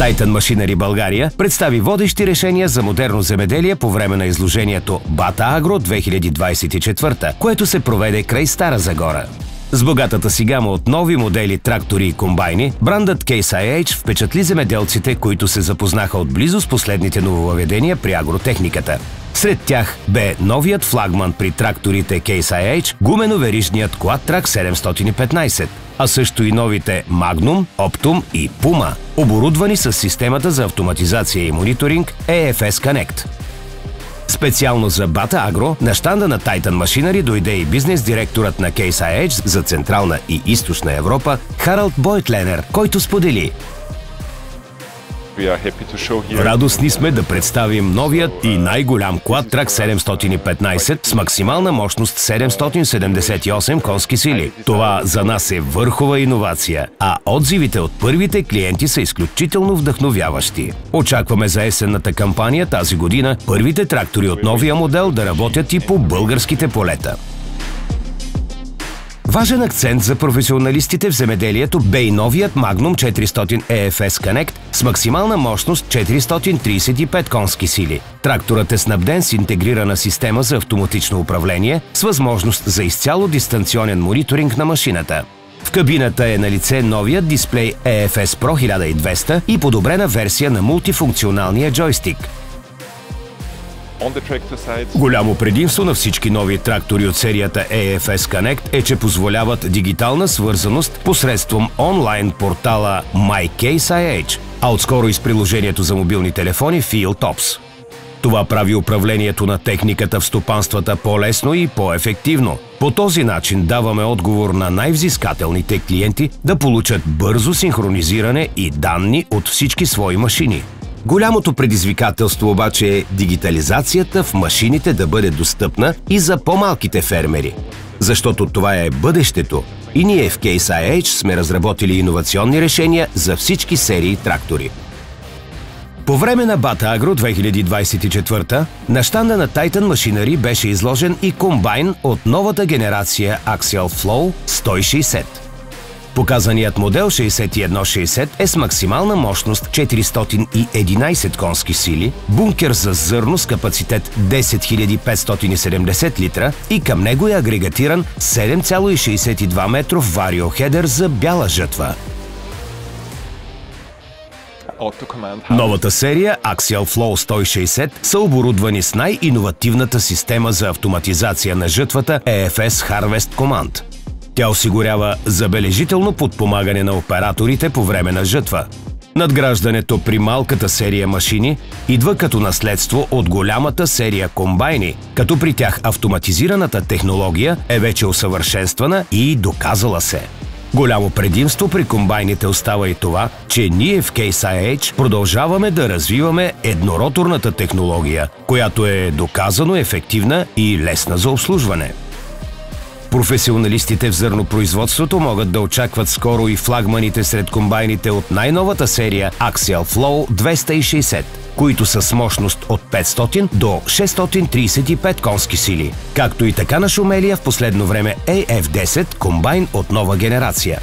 Titan Machinery България представи водещи решения за модерно земеделие по време на изложението Bata Agro 2024, което се проведе край Стара Загора. С богатата си гама от нови модели трактори и комбайни, брандът Case IH впечатли земеделците, които се запознаха отблизо с последните нововъведения при агротехниката. Сред тях бе новият флагман при тракторите Case IH, гумено-верижният Quadtrac 715, а също и новите Magnum, Optum и Puma, оборудвани с системата за автоматизация и мониторинг EFS Connect. Специално за Bata Agro на щанда на Titan Machinery дойде и бизнес-директорът на Case IH за Централна и Източна Европа Харалд Бойтленер, който сподели: радостни сме да представим новият и най-голям Quadtrac 715 с максимална мощност 778 конски сили. Това за нас е върхова иновация, а отзивите от първите клиенти са изключително вдъхновяващи. Очакваме за есенната кампания тази година първите трактори от новия модел да работят и по българските полета. Важен акцент за професионалистите в земеделието бе и новият Magnum 400 EFS Connect с максимална мощност 435 конски сили. Тракторът е снабден с интегрирана система за автоматично управление с възможност за изцяло дистанционен мониторинг на машината. В кабината е налице новият дисплей EFS Pro 1200 и подобрена версия на мултифункционалния джойстик. Голямо предимство на всички нови трактори от серията EFS Connect е, че позволяват дигитална свързаност посредством онлайн портала MyCaseIH, а отскоро и с приложението за мобилни телефони FieldOps. Това прави управлението на техниката в стопанствата по-лесно и по-ефективно. По този начин даваме отговор на най-взискателните клиенти да получат бързо синхронизиране и данни от всички свои машини. Голямото предизвикателство обаче е дигитализацията в машините да бъде достъпна и за по-малките фермери. Защото това е бъдещето и ние в Case IH сме разработили иновационни решения за всички серии трактори. По време на Bata Agro 2024 на щанда на Titan Machinery беше изложен и комбайн от новата генерация Axial Flow 160. Показаният модел 6160 е с максимална мощност 411 конски сили, бункер за зърно с капацитет 10 570 литра и към него е агрегатиран 7,62 метров вариохедър за бяла жътва. Новата серия Axial Flow 160 са оборудвани с най-иновативната система за автоматизация на жътвата EFS Harvest Command. Тя осигурява забележително подпомагане на операторите по време на жътва. Надграждането при малката серия машини идва като наследство от голямата серия комбайни, като при тях автоматизираната технология е вече усъвършенствана и доказала се. Голямо предимство при комбайните остава и това, че ние в Case IH продължаваме да развиваме еднороторната технология, която е доказано ефективна и лесна за обслужване. Професионалистите в зърнопроизводството могат да очакват скоро и флагманите сред комбайните от най-новата серия Axial Flow 260, които са с мощност от 500 до 635 конски сили, както и така нашумелия в последно време AF10 комбайн от нова генерация.